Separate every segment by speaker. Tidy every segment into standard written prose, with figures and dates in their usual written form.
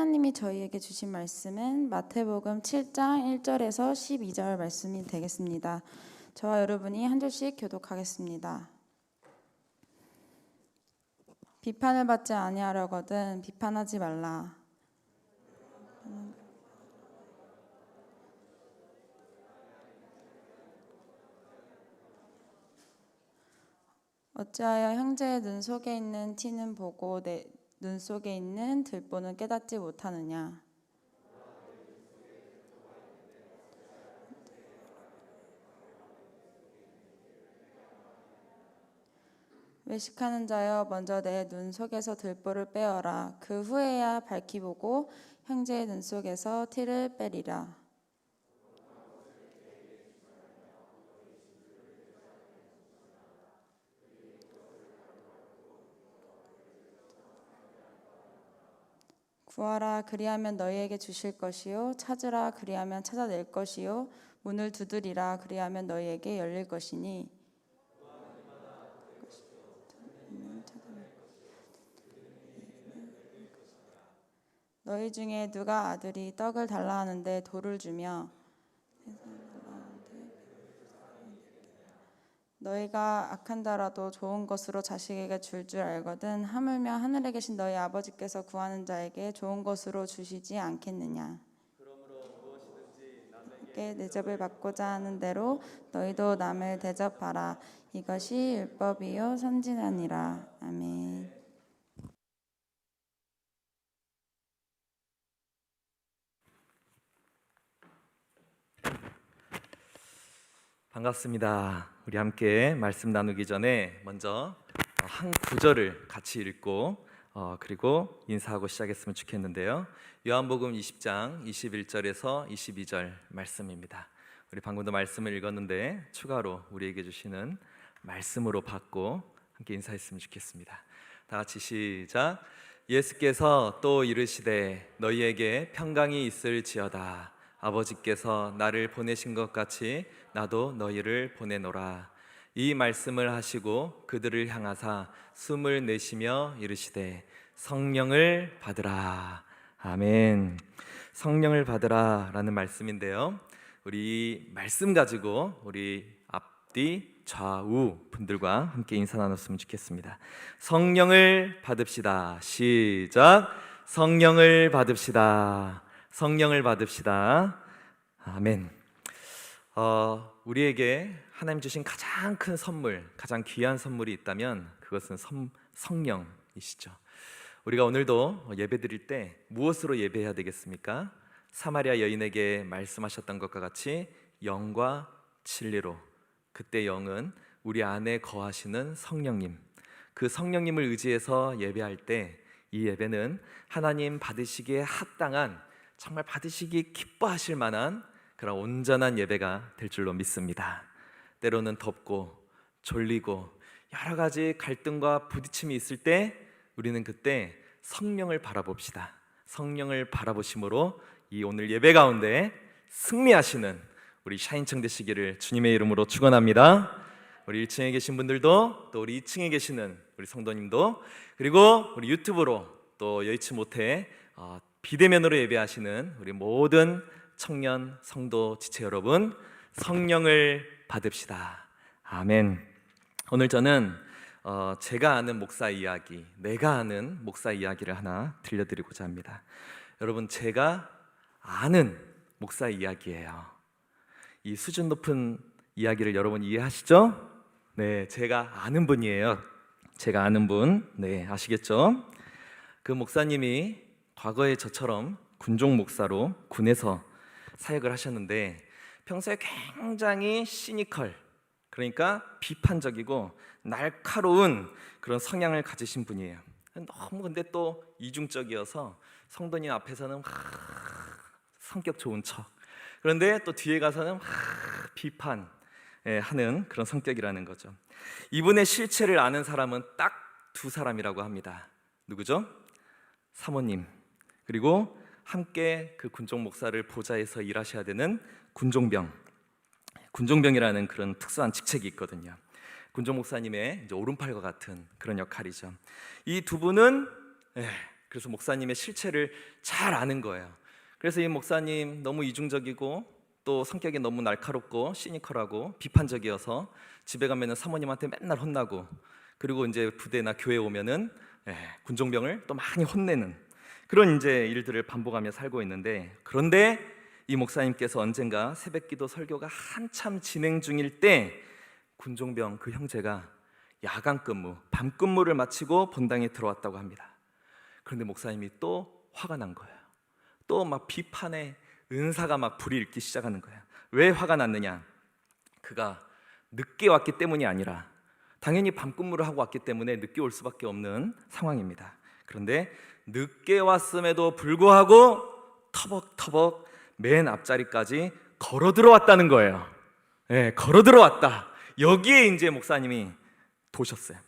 Speaker 1: 하나님이 저희에게 주신 말씀은 마태복음 7장 1절에서 12절 말씀이 되겠습니다. 저와 여러분이 한 절씩 교독하겠습니다. 비판을 받지 아니하려거든 비판하지 말라. 어찌하여 형제의 눈 속에 있는 티는 보고 내 눈 속에 있는 들보는 깨닫지 못하느냐. 외식하는 자여 먼저 내 눈 속에서 들보를 빼어라. 그 후에야 밝히 보고 형제의 눈 속에서 티를 빼리라. 구하라 그리하면 너희에게 주실 것이요 찾으라 그리하면 찾아낼 것이요 문을 두드리라 그리하면 너희에게 열릴 것이니 너희 중에 누가 아들이 떡을 달라 하는데 돌을 주며 너희가 악한다라도 좋은 것으로 자식에게 줄 알거든 하물며 하늘에 계신 너희 아버지께서 구하는 자에게 좋은 것으로 주시지 않겠느냐.
Speaker 2: 그러므로 무엇이든지
Speaker 1: 남에게 대접을 받고자 하는 대로 너희도 남을 대접하라. 이것이 율법이요 선지자니라. 아멘.
Speaker 2: 반갑습니다. 우리 함께 말씀 나누기 전에 먼저 한 구절을 같이 읽고 그리고 인사하고 시작했으면 좋겠는데요. 요한복음 20장 21절에서 22절 말씀입니다. 우리 방금도 말씀을 읽었는데 추가로 우리에게 주시는 말씀으로 받고 함께 인사했으면 좋겠습니다. 다 같이 시작. 예수께서 또 이르시되 너희에게 평강이 있을지어다. 아버지께서 나를 보내신 것 같이 나도 너희를 보내노라. 이 말씀을 하시고 그들을 향하사 숨을 내쉬며 이르시되 성령을 받으라. 아멘. 성령을 받으라 라는 말씀인데요, 우리 말씀 가지고 우리 앞뒤 좌우 분들과 함께 인사 나눴으면 좋겠습니다. 성령을 받읍시다. 시작. 성령을 받읍시다. 성령을 받읍시다. 아멘. 우리에게 하나님 주신 가장 큰 선물, 가장 귀한 선물이 있다면 그것은 성령이시죠. 우리가 오늘도 예배 드릴 때 무엇으로 예배해야 되겠습니까? 사마리아 여인에게 말씀하셨던 것과 같이 영과 진리로. 그때 영은 우리 안에 거하시는 성령님, 그 성령님을 의지해서 예배할 때 이 예배는 하나님 받으시기에 합당한, 정말 받으시기 기뻐하실 만한 그런 온전한 예배가 될 줄로 믿습니다. 때로는 덥고 졸리고 여러 가지 갈등과 부딪힘이 있을 때 우리는 그때 성령을 바라봅시다. 성령을 바라보심으로 이 오늘 예배 가운데 승리하시는 우리 샤인청 되시기를 주님의 이름으로 축원합니다. 우리 1층에 계신 분들도, 또 우리 2층에 계시는 우리 성도님도, 그리고 우리 유튜브로 또 여의치 못해 비대면으로 예배하시는 우리 모든 청년 성도 지체 여러분, 성령을 받읍시다. 아멘. 오늘 저는 제가 아는 목사 이야기, 내가 아는 목사 이야기를 하나 들려드리고자 합니다. 여러분, 제가 아는 목사 이야기예요. 이 수준 높은 이야기를 여러분 이해하시죠? 네, 제가 아는 분이에요. 제가 아는 분, 네, 아시겠죠? 그 목사님이 과거에 저처럼 군종 목사로 군에서 사역을 하셨는데 평소에 굉장히 시니컬, 그러니까 비판적이고 날카로운 그런 성향을 가지신 분이에요. 너무 근데 또 이중적이어서 성도님 앞에서는 성격 좋은 척, 그런데 또 뒤에 가서는 비판하는 그런 성격이라는 거죠. 이분의 실체를 아는 사람은 딱 두 사람이라고 합니다. 누구죠? 사모님, 그리고 함께 그 군종 목사를 보좌해서 일하셔야 되는 군종병이라는 그런 특수한 직책이 있거든요. 군종 목사님의 이제 오른팔과 같은 그런 역할이죠. 이 두 분은 그래서 목사님의 실체를 잘 아는 거예요. 그래서 이 목사님 너무 이중적이고 또 성격이 너무 날카롭고 시니컬하고 비판적이어서 집에 가면은 사모님한테 맨날 혼나고, 그리고 이제 부대나 교회 오면은 군종병을 또 많이 혼내는 그런 이제 일들을 반복하며 살고 있는데, 그런데 이 목사님께서 언젠가 새벽기도 설교가 한참 진행 중일 때 군종병 그 형제가 야간 근무, 밤 근무를 마치고 본당에 들어왔다고 합니다. 그런데 목사님이 또 화가 난 거예요. 또 막 비판의 은사가 막 불이 일기 시작하는 거예요. 왜 화가 났느냐? 그가 늦게 왔기 때문이 아니라 당연히 밤 근무를 하고 왔기 때문에 늦게 올 수밖에 없는 상황입니다. 그런데 늦게 왔음에도 불구하고 터벅터벅 맨 앞자리까지 걸어 들어왔다는 거예요. 걸어 들어왔다. 여기에 이제 목사님이 도셨어요.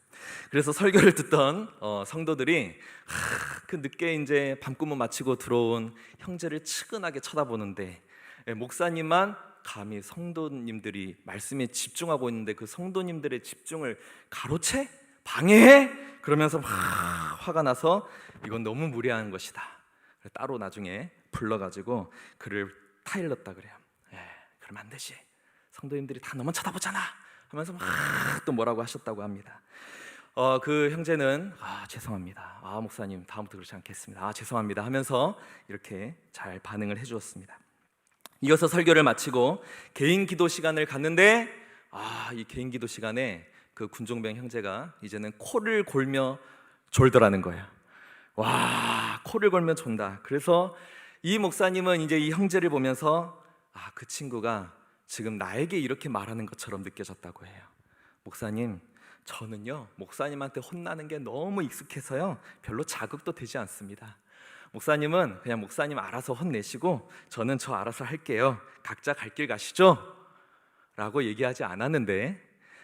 Speaker 2: 그래서 설교를 듣던 성도들이 그 늦게 이제 밤근무 마치고 들어온 형제를 측은하게 쳐다보는데, 목사님만 감히 성도님들이 말씀에 집중하고 있는데 그 성도님들의 집중을 가로채? 방해해? 그러면서 막 화가 나서 이건 너무 무례한 것이다. 따로 나중에 불러가지고 그를 타일렀다 그래요. 그러면 안 되지. 성도님들이 다 너만 쳐다보잖아 하면서 막 또 뭐라고 하셨다고 합니다. 그 형제는 죄송합니다. 목사님 다음부터 그렇지 않겠습니다. 죄송합니다 하면서 이렇게 잘 반응을 해주었습니다. 이어서 설교를 마치고 개인 기도 시간을 갖는데 이 개인 기도 시간에 그 군종병 형제가 이제는 코를 골며 졸더라는 거예요. 코를 골며 존다. 그래서 이 목사님은 이제 이 형제를 보면서 그 친구가 지금 나에게 이렇게 말하는 것처럼 느껴졌다고 해요. 목사님, 저는요 목사님한테 혼나는 게 너무 익숙해서요 별로 자극도 되지 않습니다. 목사님은 그냥 목사님 알아서 혼내시고 저는 저 알아서 할게요. 각자 갈 길 가시죠 라고 얘기하지 않았는데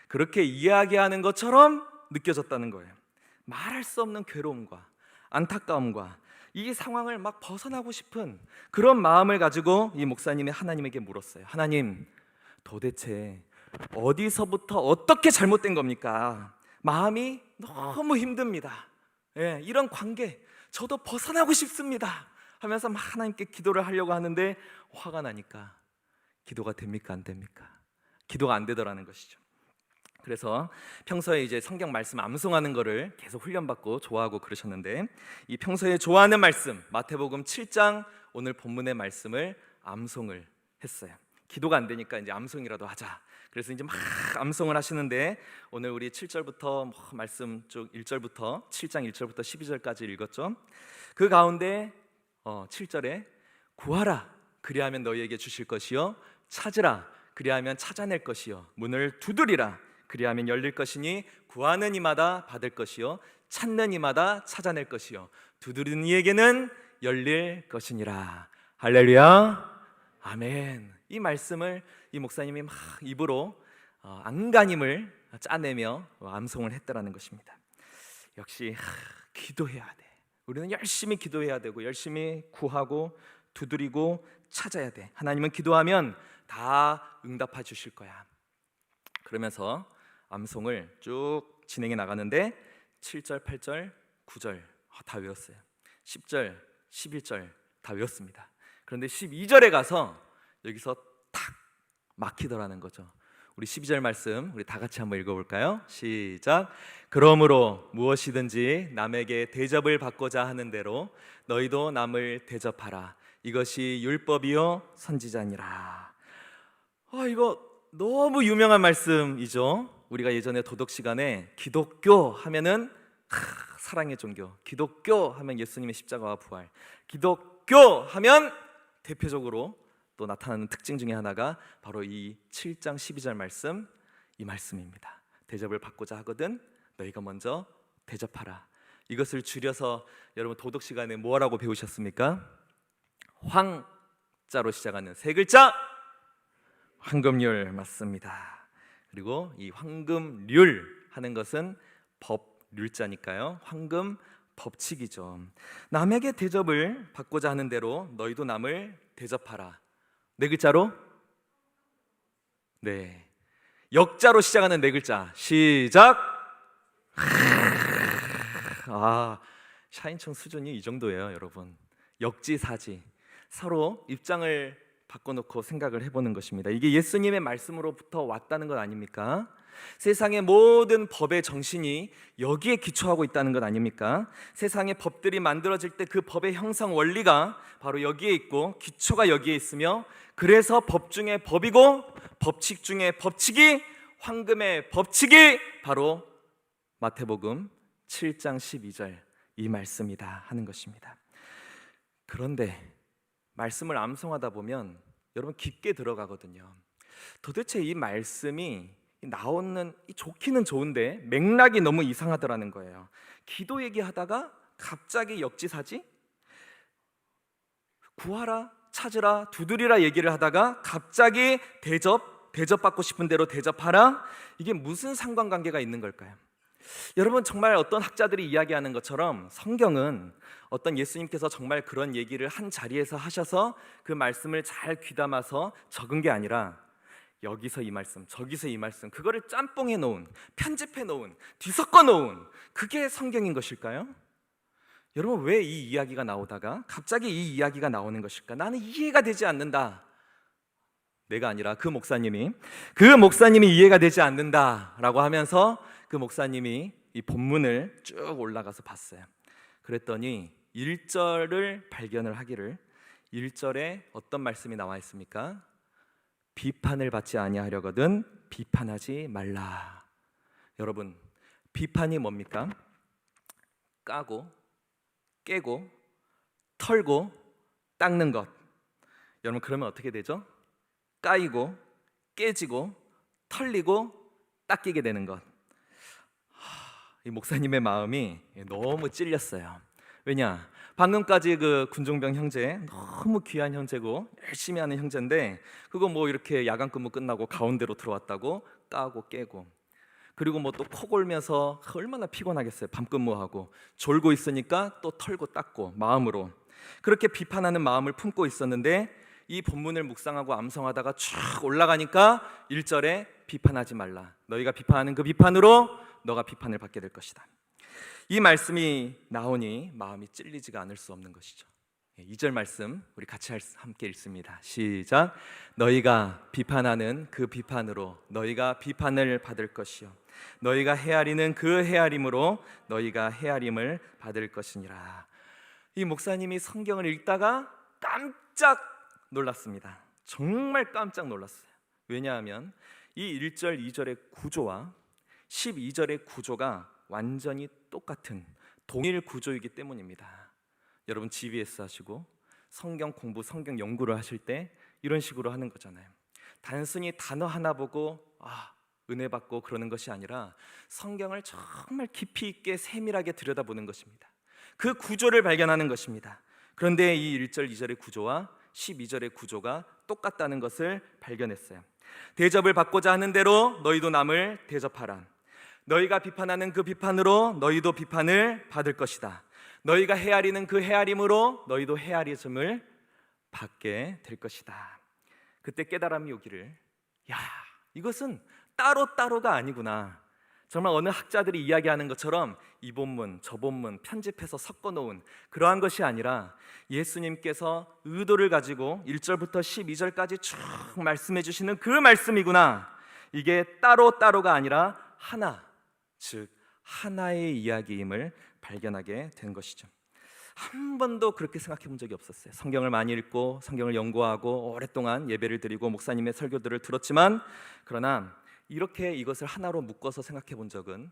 Speaker 2: 그렇게 이야기하는 것처럼 느껴졌다는 거예요. 말할 수 없는 괴로움과 안타까움과 이 상황을 막 벗어나고 싶은 그런 마음을 가지고 이 목사님이 하나님에게 물었어요. 하나님, 도대체 어디서부터 어떻게 잘못된 겁니까? 마음이 너무 힘듭니다. 이런 관계 저도 벗어나고 싶습니다 하면서 막 하나님께 기도를 하려고 하는데 화가 나니까 기도가 됩니까? 안 됩니까? 기도가 안 되더라는 것이죠. 그래서 평소에 이제 성경 말씀 암송하는 거를 계속 훈련받고 좋아하고 그러셨는데, 이 평소에 좋아하는 말씀 마태복음 7장 오늘 본문의 말씀을 암송을 했어요. 기도가 안 되니까 이제 암송이라도 하자. 그래서 이제 막 암송을 하시는데 오늘 우리 7절부터 말씀 쭉 1절부터 7장 1절부터 12절까지 읽었죠. 그 가운데 7절에 구하라 그리하면 너희에게 주실 것이요 찾으라 그리하면 찾아낼 것이요 문을 두드리라 그리하면 열릴 것이니 구하는 이마다 받을 것이요 찾는 이마다 찾아낼 것이요 두드리는 이에게는 열릴 것이니라. 할렐루야, 아멘. 이 말씀을 이 목사님이 막 입으로 안간힘을 짜내며 암송을 했다라는 것입니다. 역시 기도해야 돼. 우리는 열심히 기도해야 되고 열심히 구하고 두드리고 찾아야 돼. 하나님은 기도하면 다 응답해 주실 거야. 그러면서 암송을 쭉 진행해 나가는데 7절, 8절, 9절 다 외웠어요. 10절, 11절 다 외웠습니다. 그런데 12절에 가서 여기서 탁 막히더라는 거죠. 우리 12절 말씀 우리 다 같이 한번 읽어볼까요? 시작. 그러므로 무엇이든지 남에게 대접을 받고자 하는 대로 너희도 남을 대접하라. 이것이 율법이요 선지자니라. 이거 너무 유명한 말씀이죠. 우리가 예전에 도덕 시간에 기독교 하면은 사랑의 종교, 기독교 하면 예수님의 십자가와 부활, 기독교 하면 대표적으로 또 나타나는 특징 중에 하나가 바로 이 7장 12절 말씀, 이 말씀입니다. 대접을 받고자 하거든 너희가 먼저 대접하라. 이것을 줄여서 여러분 도덕 시간에 뭐라고 배우셨습니까? 황자로 시작하는 세 글자 황금률 맞습니다. 그리고 이 황금률 하는 것은 법률자니까요. 황금 법칙이죠. 남에게 대접을 받고자 하는 대로 너희도 남을 대접하라. 네 글자로? 네. 역자로 시작하는 네 글자. 시작. 샤인청 수준이 이 정도예요, 여러분. 역지사지, 서로 입장을 바꿔놓고 생각을 해보는 것입니다. 이게 예수님의 말씀으로부터 왔다는 것 아닙니까? 세상의 모든 법의 정신이 여기에 기초하고 있다는 것 아닙니까? 세상의 법들이 만들어질 때 그 법의 형성 원리가 바로 여기에 있고 기초가 여기에 있으며, 그래서 법 중에 법이고 법칙 중에 법칙이, 황금의 법칙이 바로 마태복음 7장 12절 이 말씀이다 하는 것입니다. 그런데 말씀을 암송하다 보면 여러분 깊게 들어가거든요. 도대체 이 말씀이 나오는, 좋기는 좋은데 맥락이 너무 이상하더라는 거예요. 기도 얘기하다가 갑자기 역지사지, 구하라, 찾으라, 두드리라 얘기를 하다가 갑자기 대접받고 싶은 대로 대접하라. 이게 무슨 상관관계가 있는 걸까요? 여러분, 정말 어떤 학자들이 이야기하는 것처럼 성경은 어떤 예수님께서 정말 그런 얘기를 한 자리에서 하셔서 그 말씀을 잘 귀담아서 적은 게 아니라 여기서 이 말씀, 저기서 이 말씀, 그거를 짬뽕해 놓은, 편집해 놓은, 뒤섞어 놓은, 그게 성경인 것일까요? 여러분, 왜 이 이야기가 나오다가 갑자기 이 이야기가 나오는 것일까? 나는 이해가 되지 않는다. 내가 아니라 그 목사님이 이해가 되지 않는다라고 하면서 그 목사님이 이 본문을 쭉 올라가서 봤어요. 그랬더니 1절을 발견을 하기를, 1절에 어떤 말씀이 나와 있습니까? 비판을 받지 아니하려거든 비판하지 말라. 여러분, 비판이 뭡니까? 까고 깨고 털고 닦는 것. 여러분, 그러면 어떻게 되죠? 까이고 깨지고 털리고 닦이게 되는 것. 이 목사님의 마음이 너무 찔렸어요. 왜냐? 방금까지 그 군종병 형제, 너무 귀한 형제고 열심히 하는 형제인데, 그거 뭐 이렇게 야간 근무 끝나고 가운데로 들어왔다고 까고 깨고, 그리고 뭐 또 코 골면서 얼마나 피곤하겠어요. 밤 근무하고 졸고 있으니까 또 털고 닦고, 마음으로 그렇게 비판하는 마음을 품고 있었는데, 이 본문을 묵상하고 암송하다가 쭉 올라가니까 1절에 비판하지 말라. 너희가 비판하는 그 비판으로 너가 비판을 받게 될 것이다. 이 말씀이 나오니 마음이 찔리지가 않을 수 없는 것이죠. 2절 말씀 우리 같이 함께 읽습니다. 시작. 너희가 비판하는 그 비판으로 너희가 비판을 받을 것이요, 너희가 헤아리는 그 헤아림으로 너희가 헤아림을 받을 것이니라. 이 목사님이 성경을 읽다가 깜짝 놀랐습니다. 정말 깜짝 놀랐어요. 왜냐하면 이 1절, 2절의 구조와 12절의 구조가 완전히 똑같은 동일 구조이기 때문입니다. 여러분, GBS 하시고 성경 공부, 성경 연구를 하실 때 이런 식으로 하는 거잖아요. 단순히 단어 하나 보고 은혜 받고 그러는 것이 아니라 성경을 정말 깊이 있게 세밀하게 들여다보는 것입니다. 그 구조를 발견하는 것입니다. 그런데 이 1절, 2절의 구조와 12절의 구조가 똑같다는 것을 발견했어요. 대접을 받고자 하는 대로 너희도 남을 대접하라. 너희가 비판하는 그 비판으로 너희도 비판을 받을 것이다. 너희가 헤아리는 그 헤아림으로 너희도 헤아리심을 받게 될 것이다. 그때 깨달음이 오기를, 이것은 따로따로가 아니구나. 정말 어느 학자들이 이야기하는 것처럼 이 본문 저 본문 편집해서 섞어놓은 그러한 것이 아니라 예수님께서 의도를 가지고 1절부터 12절까지 쭉 말씀해 주시는 그 말씀이구나. 이게 따로따로가 아니라 하나, 즉 하나의 이야기임을 발견하게 된 것이죠. 한 번도 그렇게 생각해 본 적이 없었어요. 성경을 많이 읽고 성경을 연구하고 오랫동안 예배를 드리고 목사님의 설교들을 들었지만, 그러나 이렇게 이것을 하나로 묶어서 생각해 본 적은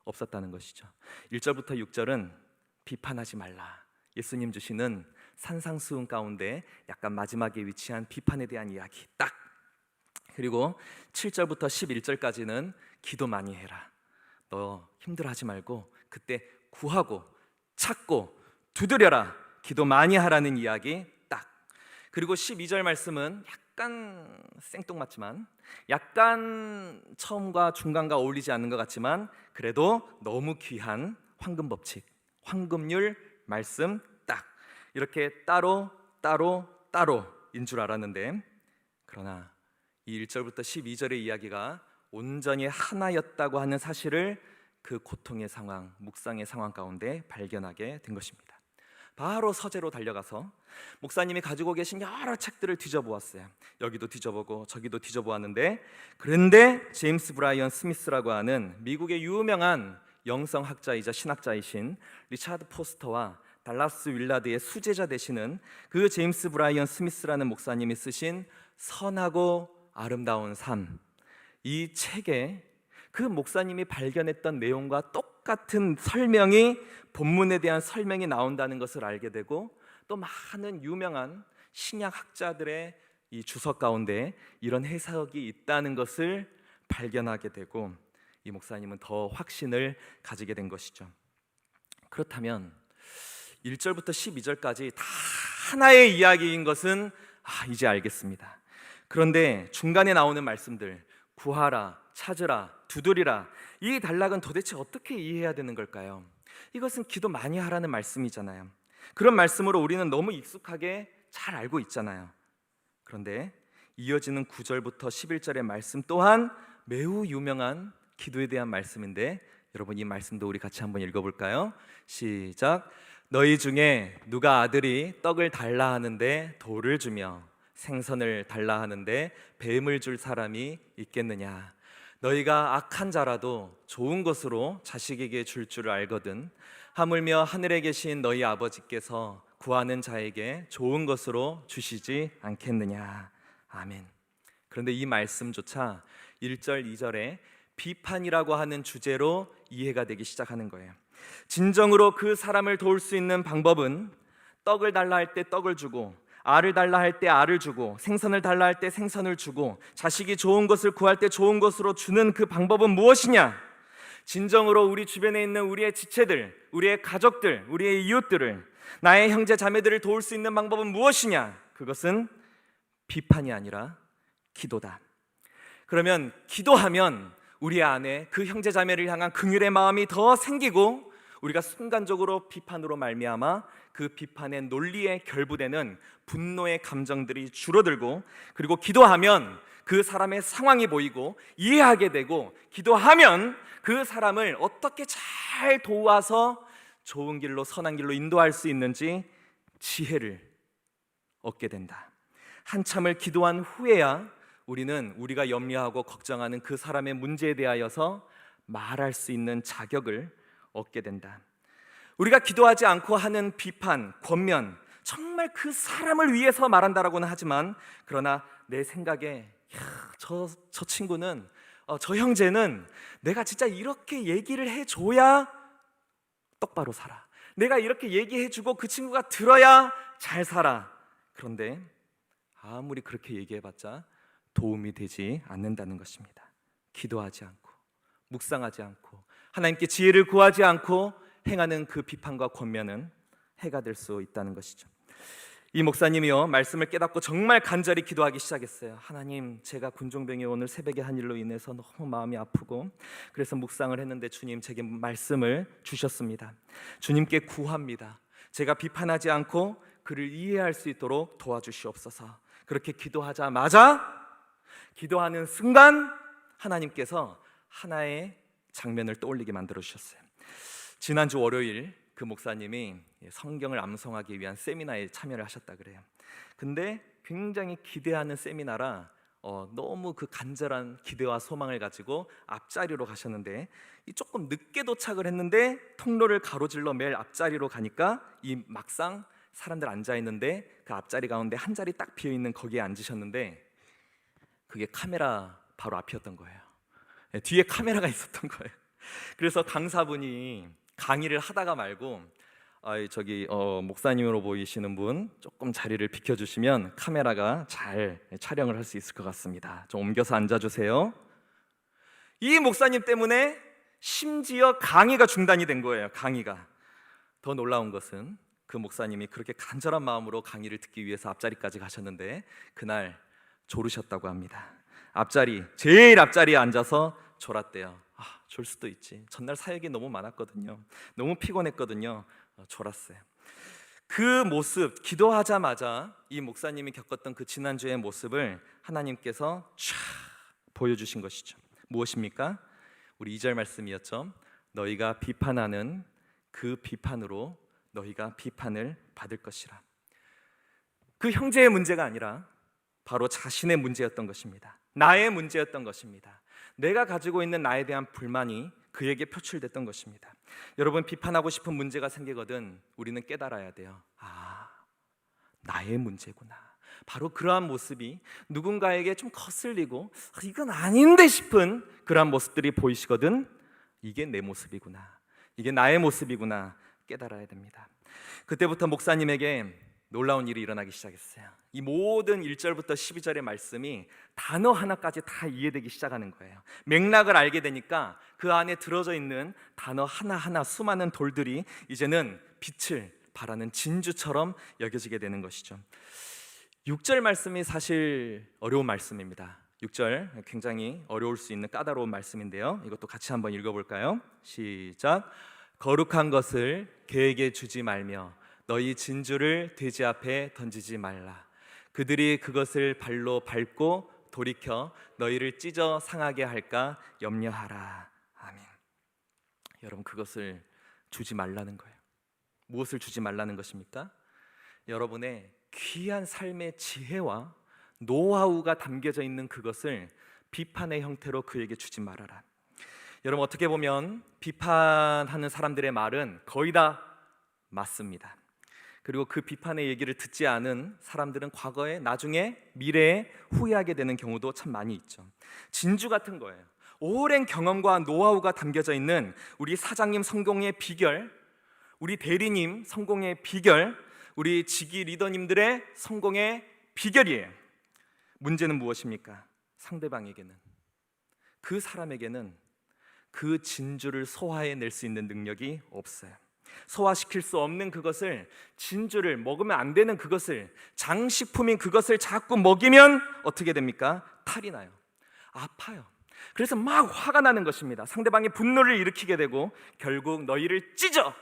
Speaker 2: 없었다는 것이죠. 1절부터 6절은 비판하지 말라. 예수님 주시는 산상수훈 가운데 약간 마지막에 위치한 비판에 대한 이야기 딱. 그리고 7절부터 11절까지는 기도 많이 해라. 너 힘들어하지 말고 그때 구하고 찾고 두드려라. 기도 많이 하라는 이야기 딱. 그리고 12절 말씀은 약간 생뚱맞지만, 약간 처음과 중간과 어울리지 않는 것 같지만 그래도 너무 귀한 황금 법칙, 황금률 말씀 딱. 이렇게 따로인 줄 알았는데, 그러나 이 1절부터 12절의 이야기가 온전히 하나였다고 하는 사실을 그 고통의 상황, 묵상의 상황 가운데 발견하게 된 것입니다. 바로 서재로 달려가서 목사님이 가지고 계신 여러 책들을 뒤져보았어요. 여기도 뒤져보고 저기도 뒤져보았는데, 그런데 제임스 브라이언 스미스라고 하는 미국의 유명한 영성학자이자 신학자이신 리차드 포스터와 달라스 윌라드의 수제자 되시는 그 제임스 브라이언 스미스라는 목사님이 쓰신 선하고 아름다운 삶, 이 책에 그 목사님이 발견했던 내용과 똑같은 설명이, 본문에 대한 설명이 나온다는 것을 알게 되고, 또 많은 유명한 신약학자들의 이 주석 가운데 이런 해석이 있다는 것을 발견하게 되고, 이 목사님은 더 확신을 가지게 된 것이죠. 그렇다면 1절부터 12절까지 다 하나의 이야기인 것은 이제 알겠습니다. 그런데 중간에 나오는 말씀들, 구하라, 찾으라, 두드리라, 이 단락은 도대체 어떻게 이해해야 되는 걸까요? 이것은 기도 많이 하라는 말씀이잖아요. 그런 말씀으로 우리는 너무 익숙하게 잘 알고 있잖아요. 그런데 이어지는 9절부터 11절의 말씀 또한 매우 유명한 기도에 대한 말씀인데, 여러분 이 말씀도 우리 같이 한번 읽어볼까요? 시작. 너희 중에 누가 아들이 떡을 달라 하는데 돌을 주며 생선을 달라 하는데 뱀을 줄 사람이 있겠느냐? 너희가 악한 자라도 좋은 것으로 자식에게 줄 줄 알거든. 하물며 하늘에 계신 너희 아버지께서 구하는 자에게 좋은 것으로 주시지 않겠느냐? 아멘. 그런데 이 말씀조차 1절, 2절에 비판이라고 하는 주제로 이해가 되기 시작하는 거예요. 진정으로 그 사람을 도울 수 있는 방법은 떡을 달라 할 때 떡을 주고, 알을 달라 할 때 알을 주고, 생선을 달라 할 때 생선을 주고, 자식이 좋은 것을 구할 때 좋은 것으로 주는 그 방법은 무엇이냐? 진정으로 우리 주변에 있는 우리의 지체들, 우리의 가족들, 우리의 이웃들을, 나의 형제 자매들을 도울 수 있는 방법은 무엇이냐? 그것은 비판이 아니라 기도다. 그러면 기도하면 우리 안에 그 형제 자매를 향한 긍휼의 마음이 더 생기고, 우리가 순간적으로 비판으로 말미암아 그 비판의 논리에 결부되는 분노의 감정들이 줄어들고, 그리고 기도하면 그 사람의 상황이 보이고 이해하게 되고, 기도하면 그 사람을 어떻게 잘 도와서 좋은 길로, 선한 길로 인도할 수 있는지 지혜를 얻게 된다. 한참을 기도한 후에야 우리는 우리가 염려하고 걱정하는 그 사람의 문제에 대하여서 말할 수 있는 자격을 얻게 된다. 우리가 기도하지 않고 하는 비판, 권면, 정말 그 사람을 위해서 말한다라고는 하지만, 그러나 내 생각에 저 친구는, 저 형제는 내가 진짜 이렇게 얘기를 해줘야 똑바로 살아, 내가 이렇게 얘기해주고 그 친구가 들어야 잘 살아. 그런데 아무리 그렇게 얘기해봤자 도움이 되지 않는다는 것입니다. 기도하지 않고, 묵상하지 않고, 하나님께 지혜를 구하지 않고 행하는 그 비판과 권면은 해가 될 수 있다는 것이죠. 이 목사님이요, 말씀을 깨닫고 정말 간절히 기도하기 시작했어요. 하나님, 제가 군종병이 오늘 새벽에 한 일로 인해서 너무 마음이 아프고, 그래서 묵상을 했는데 주님 제게 말씀을 주셨습니다. 주님께 구합니다. 제가 비판하지 않고 그를 이해할 수 있도록 도와주시옵소서. 그렇게 기도하자마자, 기도하는 순간 하나님께서 하나의 장면을 떠올리게 만들어 주셨어요. 지난주 월요일 그 목사님이 성경을 암송하기 위한 세미나에 참여를 하셨다 그래요. 근데 굉장히 기대하는 세미나라 너무 그 간절한 기대와 소망을 가지고 앞자리로 가셨는데, 조금 늦게 도착을 했는데 통로를 가로질러 매일 앞자리로 가니까 이 막상 사람들 앉아 있는데 그 앞자리 가운데 한 자리 딱 비어 있는 거기에 앉으셨는데, 그게 카메라 바로 앞이었던 거예요. 뒤에 카메라가 있었던 거예요. 그래서 강사분이 강의를 하다가 말고, 목사님으로 보이시는 분 조금 자리를 비켜주시면 카메라가 잘 촬영을 할 수 있을 것 같습니다. 좀 옮겨서 앉아주세요. 이 목사님 때문에 심지어 강의가 중단이 된 거예요. 강의가. 더 놀라운 것은 그 목사님이 그렇게 간절한 마음으로 강의를 듣기 위해서 앞자리까지 가셨는데, 그날 졸으셨다고 합니다. 제일 앞자리에 앉아서 졸았대요. 졸 수도 있지. 전날 사역이 너무 많았거든요. 너무 피곤했거든요. 졸았어요. 그 모습, 기도하자마자 이 목사님이 겪었던 그 지난주의 모습을 하나님께서 쫙 보여주신 것이죠. 무엇입니까? 우리 2절 말씀이었죠. 너희가 비판하는 그 비판으로 너희가 비판을 받을 것이라. 그 형제의 문제가 아니라 바로 자신의 문제였던 것입니다. 나의 문제였던 것입니다. 내가 가지고 있는 나에 대한 불만이 그에게 표출됐던 것입니다. 여러분, 비판하고 싶은 문제가 생기거든 우리는 깨달아야 돼요. 나의 문제구나. 바로 그러한 모습이 누군가에게 좀 거슬리고 이건 아닌데 싶은 그러한 모습들이 보이시거든 이게 내 모습이구나, 이게 나의 모습이구나 깨달아야 됩니다. 그때부터 목사님에게 놀라운 일이 일어나기 시작했어요. 이 모든 1절부터 12절의 말씀이 단어 하나까지 다 이해되기 시작하는 거예요. 맥락을 알게 되니까 그 안에 들어져 있는 단어 하나하나, 수많은 돌들이 이제는 빛을 발하는 진주처럼 여겨지게 되는 것이죠. 6절 말씀이 사실 어려운 말씀입니다. 6절 굉장히 어려울 수 있는 까다로운 말씀인데요, 이것도 같이 한번 읽어볼까요? 시작. 거룩한 것을 개에게 주지 말며 너희 진주를 돼지 앞에 던지지 말라. 그들이 그것을 발로 밟고 돌이켜 너희를 찢어 상하게 할까 염려하라. 아멘. 여러분, 그것을 주지 말라는 거예요. 무엇을 주지 말라는 것입니까? 여러분의 귀한 삶의 지혜와 노하우가 담겨져 있는 그것을 비판의 형태로 그에게 주지 말아라. 여러분, 어떻게 보면 비판하는 사람들의 말은 거의 다 맞습니다. 그리고 그 비판의 얘기를 듣지 않은 사람들은 과거에, 나중에, 미래에 후회하게 되는 경우도 참 많이 있죠. 진주 같은 거예요. 오랜 경험과 노하우가 담겨져 있는 우리 사장님 성공의 비결, 우리 대리님 성공의 비결, 우리 지기 리더님들의 성공의 비결이에요. 문제는 무엇입니까? 상대방에게는, 그 사람에게는 그 진주를 소화해낼 수 있는 능력이 없어요. 소화시킬 수 없는 그것을, 진주를 먹으면 안 되는 그것을, 장식품인 그것을 자꾸 먹이면 어떻게 됩니까? 탈이 나요. 아파요. 그래서 막 화가 나는 것입니다. 상대방의 분노를 일으키게 되고 결국 너희를 찢어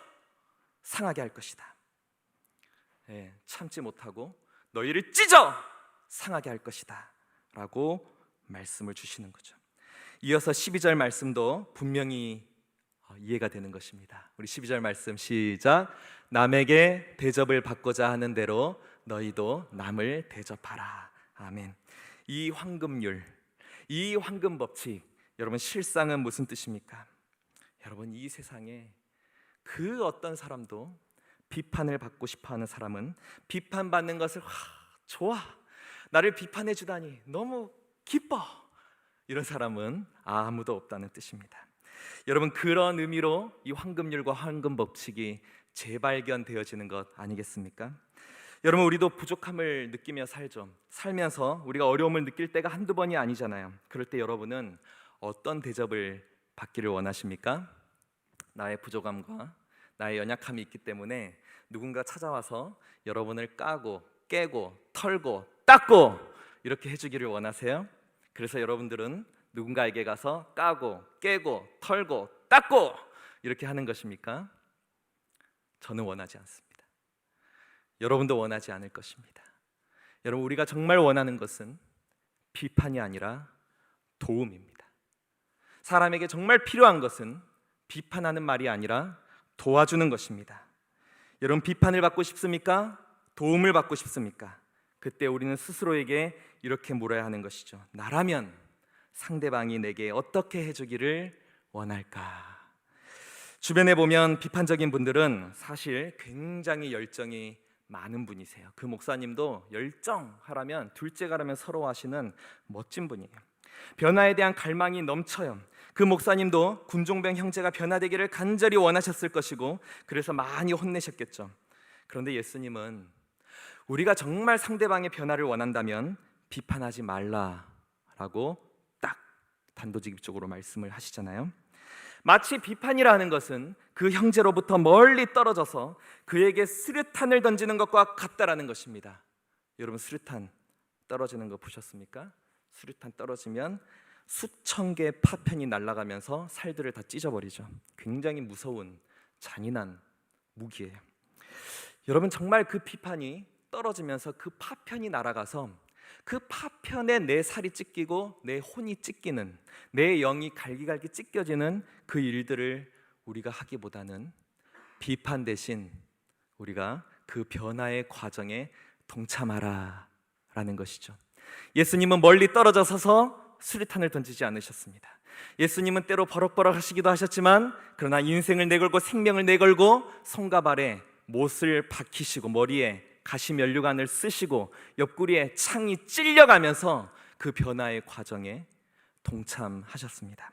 Speaker 2: 상하게 할 것이다. 참지 못하고 너희를 찢어 상하게 할 것이다 라고 말씀을 주시는 거죠. 이어서 12절 말씀도 분명히 이해가 되는 것입니다. 우리 12절 말씀 시작. 남에게 대접을 받고자 하는 대로 너희도 남을 대접하라. 아멘. 이 황금률, 이 황금 법칙, 여러분 실상은 무슨 뜻입니까? 여러분, 이 세상에 그 어떤 사람도 비판을 받고 싶어하는 사람은 비판받는 것을 좋아, 나를 비판해 주다니 너무 기뻐, 이런 사람은 아무도 없다는 뜻입니다. 여러분, 그런 의미로 이 황금률과 황금 법칙이 재발견되어지는 것 아니겠습니까? 여러분, 우리도 부족함을 느끼며 살죠. 살면서 우리가 어려움을 느낄 때가 한두 번이 아니잖아요. 그럴 때 여러분은 어떤 대접을 받기를 원하십니까? 나의 부족함과 나의 연약함이 있기 때문에 누군가 찾아와서 여러분을 까고 깨고 털고 닦고 이렇게 해주기를 원하세요? 그래서 여러분들은 누군가에게 가서 까고 깨고 털고 닦고 이렇게 하는 것입니까? 저는 원하지 않습니다. 여러분도 원하지 않을 것입니다. 여러분, 우리가 정말 원하는 것은 비판이 아니라 도움입니다. 사람에게 정말 필요한 것은 비판하는 말이 아니라 도와주는 것입니다. 여러분, 비판을 받고 싶습니까? 도움을 받고 싶습니까? 그때 우리는 스스로에게 이렇게 물어야 하는 것이죠. 나라면 상대방이 내게 어떻게 해주기를 원할까? 주변에 보면 비판적인 분들은 사실 굉장히 열정이 많은 분이세요. 그 목사님도 열정하라면 둘째가라면 서러워하시는 멋진 분이에요. 변화에 대한 갈망이 넘쳐요. 그 목사님도 군종병 형제가 변화되기를 간절히 원하셨을 것이고 그래서 많이 혼내셨겠죠. 그런데 예수님은 우리가 정말 상대방의 변화를 원한다면 비판하지 말라라고 딱 단도직입적으로 말씀을 하시잖아요. 마치 비판이라는 것은 그 형제로부터 멀리 떨어져서 그에게 수류탄을 던지는 것과 같다라는 것입니다. 여러분, 수류탄 떨어지는 거 보셨습니까? 수류탄 떨어지면 수천 개의 파편이 날아가면서 살들을 다 찢어버리죠. 굉장히 무서운 잔인한 무기예요. 여러분, 정말 그 비판이 떨어지면서 그 파편이 날아가서 그 파편에 내 살이 찢기고 내 혼이 찢기는, 내 영이 갈기갈기 찢겨지는 그 일들을 우리가 하기보다는 비판 대신 우리가 그 변화의 과정에 동참하라 라는 것이죠. 예수님은 멀리 떨어져 서서 수류탄을 던지지 않으셨습니다. 예수님은 때로 버럭버럭 하시기도 하셨지만 그러나 인생을 내걸고 생명을 내걸고 손과 발에 못을 박히시고 머리에 가시 면류관을 쓰시고 옆구리에 창이 찔려가면서 그 변화의 과정에 동참하셨습니다.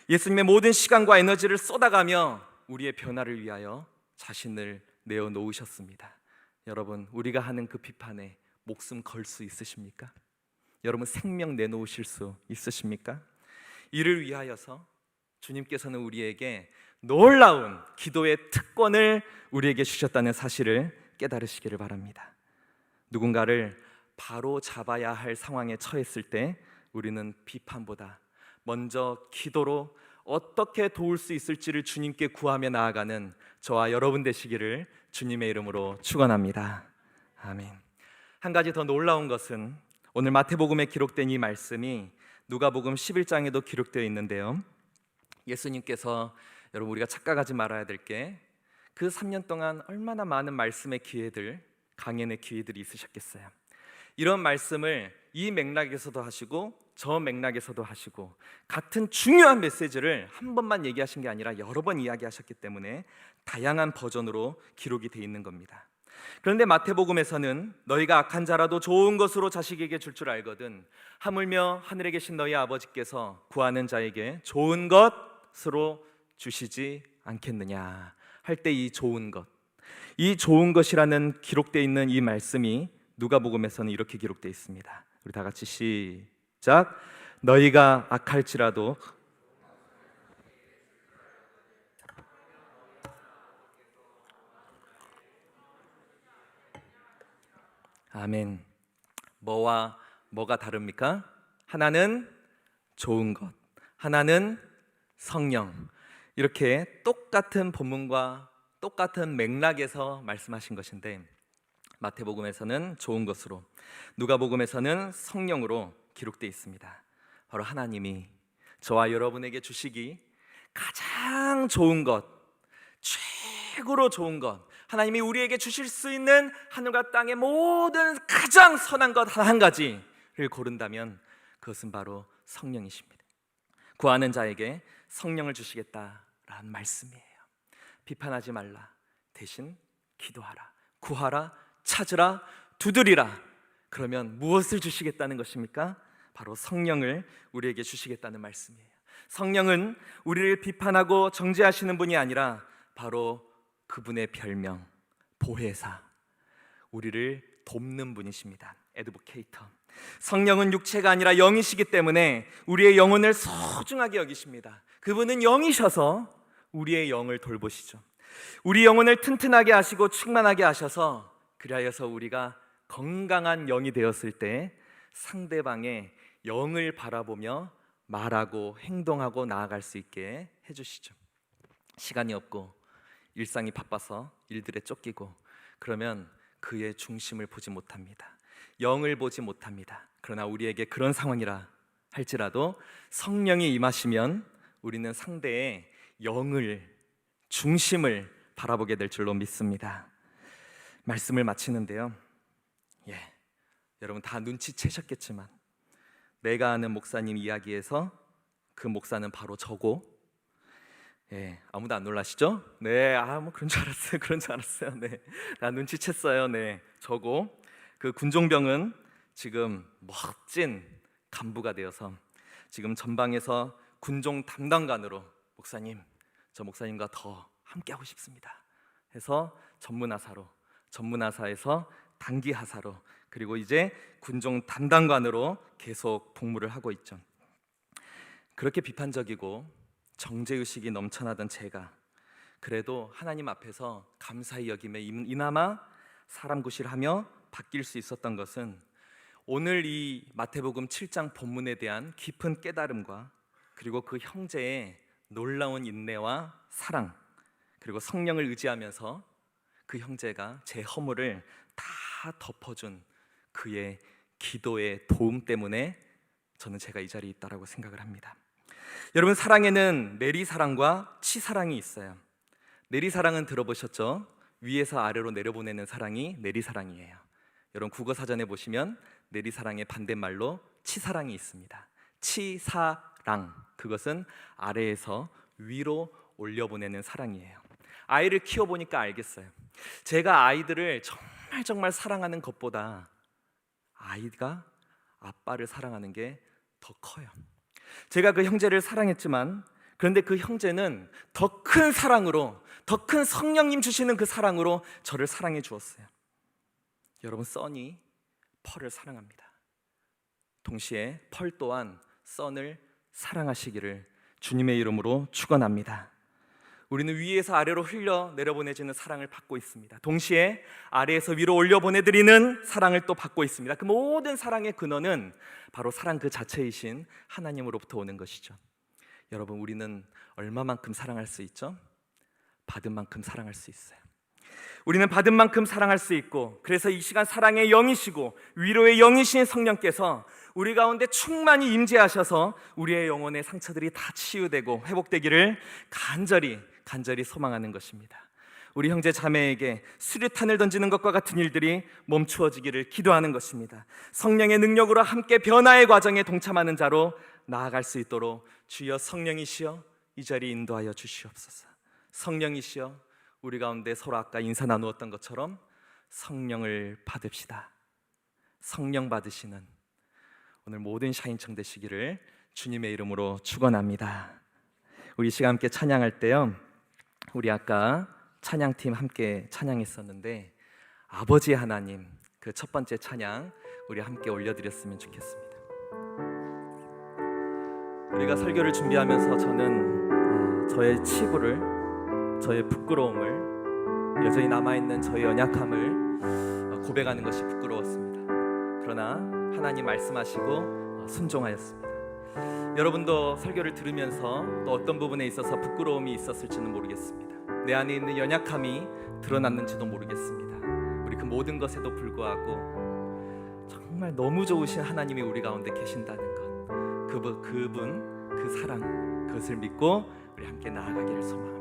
Speaker 2: 예수님의 모든 시간과 에너지를 쏟아가며 우리의 변화를 위하여 자신을 내어놓으셨습니다. 여러분, 우리가 하는 그 비판에 목숨 걸 수 있으십니까? 여러분, 생명 내놓으실 수 있으십니까? 이를 위하여서 주님께서는 우리에게 놀라운 기도의 특권을 우리에게 주셨다는 사실을 깨달으시기를 바랍니다. 누군가를 바로 잡아야 할 상황에 처했을 때 우리는 비판보다 먼저 기도로 어떻게 도울 수 있을지를 주님께 구하며 나아가는 저와 여러분 되시기를 주님의 이름으로 축원합니다. 아멘. 한 가지 더 놀라운 것은 오늘 마태복음에 기록된 이 말씀이 누가복음 11장에도 기록되어 있는데요. 예수님께서, 여러분, 우리가 착각하지 말아야 될 게 그 3년 동안 얼마나 많은 말씀의 기회들, 강연의 기회들이 있으셨겠어요. 이런 말씀을 이 맥락에서도 하시고 저 맥락에서도 하시고 같은 중요한 메시지를 한 번만 얘기하신 게 아니라 여러 번 이야기하셨기 때문에 다양한 버전으로 기록이 되어 있는 겁니다. 그런데 마태복음에서는 너희가 악한 자라도 좋은 것으로 자식에게 줄 줄 알거든 하물며 하늘에 계신 너희 아버지께서 구하는 자에게 좋은 것으로 주시지 않겠느냐 할 때 이 좋은 것, 이 좋은 것이라는 기록되어 있는 이 말씀이 누가복음에서는 이렇게 기록되어 있습니다. 우리 다 같이 시작. 너희가 악할지라도 아멘. 뭐와 뭐가 다릅니까? 하나는 좋은 것, 하나는 성령. 이렇게 똑같은 본문과 똑같은 맥락에서 말씀하신 것인데 마태복음에서는 좋은 것으로, 누가복음에서는 성령으로 기록되어 있습니다. 바로 하나님이 저와 여러분에게 주시기 가장 좋은 것, 최고로 좋은 것, 하나님이 우리에게 주실 수 있는 하늘과 땅의 모든 가장 선한 것 한 가지를 고른다면 그것은 바로 성령이십니다. 구하는 자에게 성령을 주시겠다라는 말씀이에요. 비판하지 말라, 대신 기도하라, 구하라, 찾으라, 두드리라. 그러면 무엇을 주시겠다는 것입니까? 바로 성령을 우리에게 주시겠다는 말씀이에요. 성령은 우리를 비판하고 정죄하시는 분이 아니라 바로 그분의 별명, 보혜사, 우리를 돕는 분이십니다. 에드보케이터. 성령은 육체가 아니라 영이시기 때문에 우리의 영혼을 소중하게 여기십니다. 그분은 영이셔서 우리의 영을 돌보시죠. 우리 영혼을 튼튼하게 하시고 충만하게 하셔서 그리하여서 우리가 건강한 영이 되었을 때 상대방의 영을 바라보며 말하고 행동하고 나아갈 수 있게 해주시죠. 시간이 없고 일상이 바빠서 일들에 쫓기고 그러면 그의 중심을 보지 못합니다. 영을 보지 못합니다. 그러나 우리에게 그런 상황이라 할지라도 성령이 임하시면 우리는 상대의 영을, 중심을 바라보게 될 줄로 믿습니다. 말씀을 마치는데요, 여러분 다 눈치채셨겠지만 내가 아는 목사님 이야기에서 그 목사는 바로 저고, 아무도 안 놀라시죠? 네, 뭐 그런 줄 알았어요. 그런 줄 알았어요. 네, 나 눈치챘어요. 네, 저고 그 군종병은 지금 멋진 간부가 되어서 지금 전방에서 군종 담당관으로 목사님, 저 목사님과 더 함께하고 싶습니다 해서 전문하사에서 단기하사로, 그리고 이제 군종 담당관으로 계속 복무를 하고 있죠. 그렇게 비판적이고 정죄의식이 넘쳐나던 제가 그래도 하나님 앞에서 감사히 여김에 이나마 사람 구실하며 바뀔 수 있었던 것은 오늘 이 마태복음 7장 본문에 대한 깊은 깨달음과 그리고 그 형제의 놀라운 인내와 사랑, 그리고 성령을 의지하면서 그 형제가 제 허물을 다 덮어준 그의 기도의 도움 때문에 저는 제가 이 자리에 있다라고 생각을 합니다. 여러분, 사랑에는 내리사랑과 치사랑이 있어요. 내리사랑은 들어보셨죠? 위에서 아래로 내려보내는 사랑이 내리사랑이에요. 여러분, 국어사전에 보시면 내리사랑의 반대말로 치사랑이 있습니다. 치사랑, 그것은 아래에서 위로 올려보내는 사랑이에요. 아이를 키워보니까 알겠어요. 제가 아이들을 정말 사랑하는 것보다 아이가 아빠를 사랑하는 게 더 커요. 제가 그 형제를 사랑했지만, 그런데 그 형제는 더 큰 사랑으로, 더 큰 성령님 주시는 그 사랑으로 저를 사랑해 주었어요. 여러분, 써니 펄을 사랑합니다. 동시에 펄 또한 썬을 사랑하시기를 주님의 이름으로 축원합니다. 우리는 위에서 아래로 흘려 내려보내지는 사랑을 받고 있습니다. 동시에 아래에서 위로 올려 보내드리는 사랑을 또 받고 있습니다. 그 모든 사랑의 근원은 바로 사랑 그 자체이신 하나님으로부터 오는 것이죠. 여러분, 우리는 얼마만큼 사랑할 수 있죠? 받은 만큼 사랑할 수 있어요. 우리는 받은 만큼 사랑할 수 있고, 그래서 이 시간 사랑의 영이시고 위로의 영이신 성령께서 우리 가운데 충만히 임재하셔서 우리의 영혼의 상처들이 다 치유되고 회복되기를 간절히 소망하는 것입니다. 우리 형제 자매에게 수류탄을 던지는 것과 같은 일들이 멈추어지기를 기도하는 것입니다. 성령의 능력으로 함께 변화의 과정에 동참하는 자로 나아갈 수 있도록 주여 성령이시여 이 자리 인도하여 주시옵소서. 성령이시여, 우리 가운데 서로 아까 인사 나누었던 것처럼 성령을 받읍시다. 성령 받으시는 오늘 모든 샤인청 되시기를 주님의 이름으로 축원합니다. 우리 시간 함께 찬양할 때요, 우리 아까 찬양팀 함께 찬양했었는데 아버지 하나님, 그 첫 번째 찬양 우리 함께 올려드렸으면 좋겠습니다. 우리가 설교를 준비하면서 저는 저의 치부를, 저의 부끄러움을, 여전히 남아있는 저의 연약함을 고백하는 것이 부끄러웠습니다. 그러나 하나님 말씀하시고 순종하였습니다. 여러분도 설교를 들으면서 또 어떤 부분에 있어서 부끄러움이 있었을지는 모르겠습니다. 내 안에 있는 연약함이 드러났는지도 모르겠습니다. 우리 그 모든 것에도 불구하고 정말 너무 좋으신 하나님이 우리 가운데 계신다는 것, 그분, 그 사랑, 그것을 믿고 우리 함께 나아가기를 소망합니다.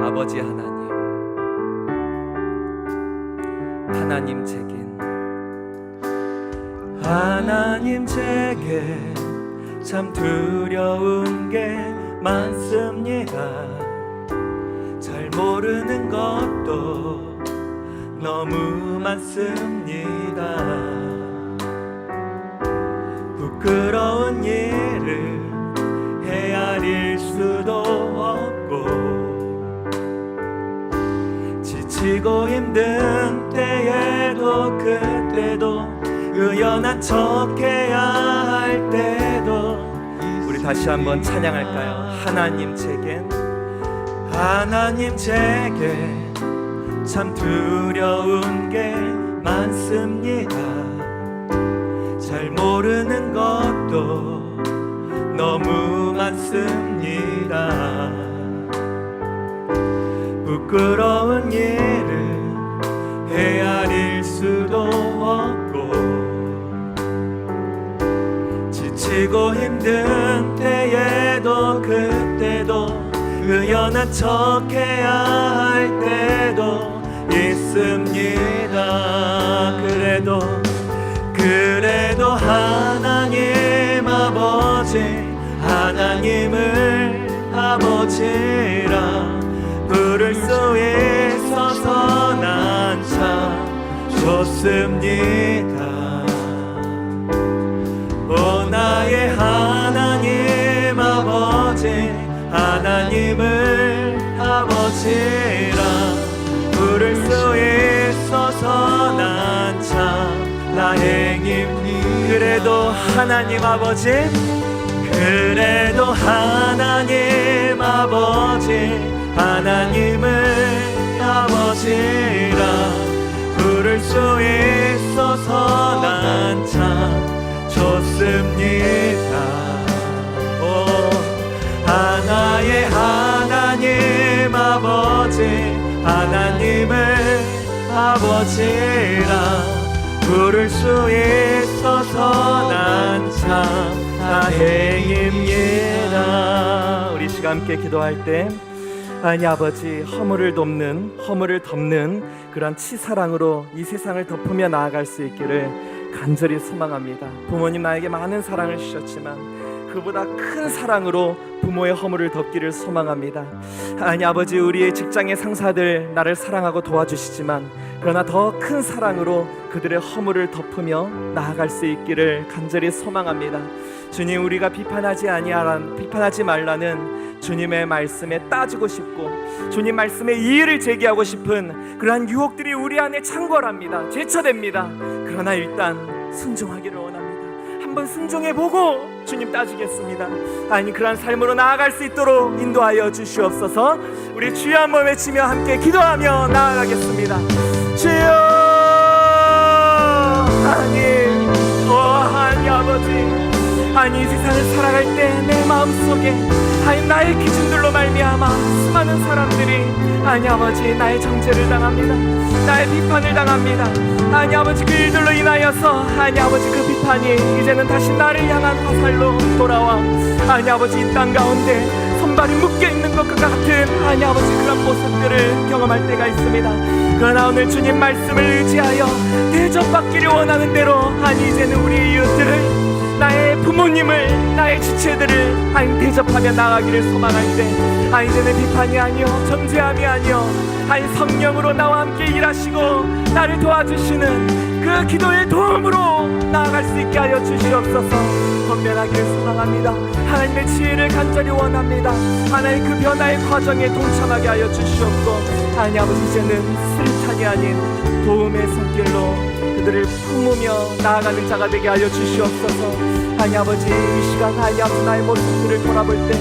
Speaker 2: 아버지 하나님 제겐 참 두려운 게 많습니다. 잘 모르는 것도 너무 많습니다. 부끄러운 일을 헤아릴 수도 없고, 지치고 힘든 때에도 그때도 의연한 척해야 할 때도, 우리 다시 한번 찬양할까요? 하나님 제겐 참 두려운 게 많습니다. 잘 모르는 것도 너무 많습니다. 부끄러운 일을 헤아릴 수도 없고, 지치고 힘든 때에도 그때도 의연한 척해야 할 때도 있습니다. 그래도 하나님 아버지, 하나님을 아버지라 부를 수 있어서 난 참 좋습니다. 오 나의 하나님 아버지, 하나님을 아버지라 부를 수 있어서 난 참 다행입니다. 그래도 하나님 아버지, 그래도 하나님 아버지, 하나님을 아버지라 부를 수 있어서 난 참 좋습니다. 오 하나의 하나님 아버지, 하나님을 아버지라 부를 수 있어서 난 참 행입니다. 우리 시간 함께 기도할 때 하나님 아버지, 허물을 덮는 그런 치사랑으로 이 세상을 덮으며 나아갈 수 있기를 간절히 소망합니다. 부모님 나에게 많은 사랑을 주셨지만 그보다 큰 사랑으로 부모의 허물을 덮기를 소망합니다. 하나님 아버지, 우리의 직장의 상사들 나를 사랑하고 도와주시지만 그러나 더 큰 사랑으로 그들의 허물을 덮으며 나아갈 수 있기를 간절히 소망합니다. 주님, 우리가 비판하지 말라는 주님의 말씀에 따지고 싶고 주님 말씀에 이의를 제기하고 싶은 그러한 유혹들이 우리 안에 창궐합니다. 제쳐됩니다. 그러나 일단 순종하기를 원합니다. 한번 순종해보고 주님 따지겠습니다. 아니, 그러한 삶으로 나아갈 수 있도록 인도하여 주시옵소서. 우리 주여 한번 외치며 함께 기도하며 나아가겠습니다. 주여 하나님, 하나님 아버지, 아니 이 세상을 살아갈 때 내 마음속에 아니 나의 기준들로 말미암아 수많은 사람들이 아니 아버지 나의 정죄를 당합니다. 나의 비판을 당합니다. 아니 아버지, 그 일들로 인하여서 아니 아버지 그 비판이 이제는 다시 나를 향한 화살로 돌아와 아니 아버지 이 땅 가운데 손발이 묶여있는 것과 같은 아니 아버지 그런 모습들을 경험할 때가 있습니다. 그러나 오늘 주님 말씀을 의지하여 대접받기를 원하는 대로 아니 이제는 우리 이웃들을, 나의 부모님을, 나의 지체들을 아니 대접하며 나가기를 소망할 때 아니 이제는 비판이 아니요 정죄함이 아니요 아니 성령으로 나와 함께 일하시고 나를 도와주시는 그 기도의 도움으로 나아갈 수 있게 하여 주시옵소서. 권면하기를 소망합니다. 하나님의 지혜를 간절히 원합니다. 하나님 그 변화의 과정에 동참하게 하여 주시옵고 아니 아버지, 이제는 수리탄이 아닌 도움의 손길로 그들을 품으며 나아가는 자가 되게 하여 주시옵소서. 아니 아버지, 이 시간 아니 아버지 나의 모습들을 돌아볼 때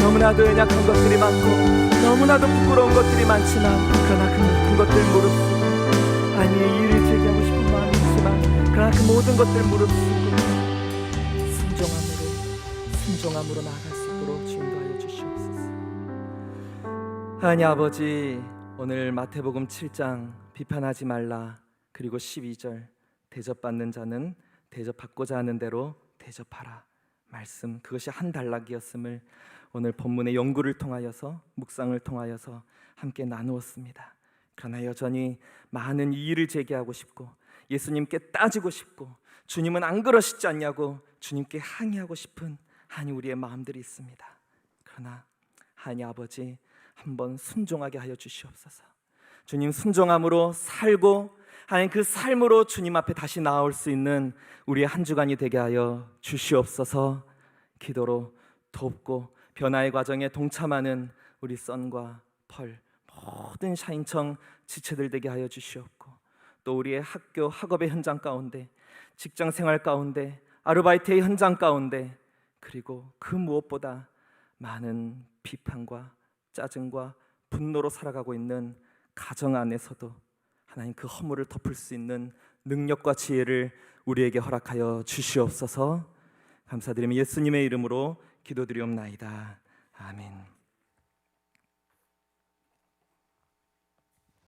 Speaker 2: 너무나도 연약한 것들이 많고 너무나도 부끄러운 것들이 많지만 그러나 그 모든 것들 무릅쓰고 아니 일을 제기하고 싶은 마음이 있지만 그러나 그 모든 것들 무릅쓰고 순종함으로 나아갈 수 있도록 인도하여 주시옵소서. 하나님 아버지, 오늘 마태복음 7장 비판하지 말라 그리고 12절 대접받는 자는 대접받고자 하는 대로 대접하라 말씀, 그것이 한 단락이었음을 오늘 본문의 연구를 통하여서 묵상을 통하여서 함께 나누었습니다. 그러나 여전히 많은 이의를 제기하고 싶고 예수님께 따지고 싶고 주님은 안 그러시지 않냐고 주님께 항의하고 싶은 하니 우리의 마음들이 있습니다. 그러나 하니 아버지, 한번 순종하게 하여 주시옵소서. 주님 순종함으로 살고 하나님 그 삶으로 주님 앞에 다시 나올 수 있는 우리의 한 주간이 되게 하여 주시옵소서. 기도로 돕고 변화의 과정에 동참하는 우리 썬과 펄 모든 샤인청 지체들 되게 하여 주시옵고 또 우리의 학교 학업의 현장 가운데 직장 생활 가운데 아르바이트의 현장 가운데 그리고 그 무엇보다 많은 비판과 짜증과 분노로 살아가고 있는 가정 안에서도 하나님 그 허물을 덮을 수 있는 능력과 지혜를 우리에게 허락하여 주시옵소서. 감사드리며 예수님의 이름으로 기도드리옵나이다. 아멘.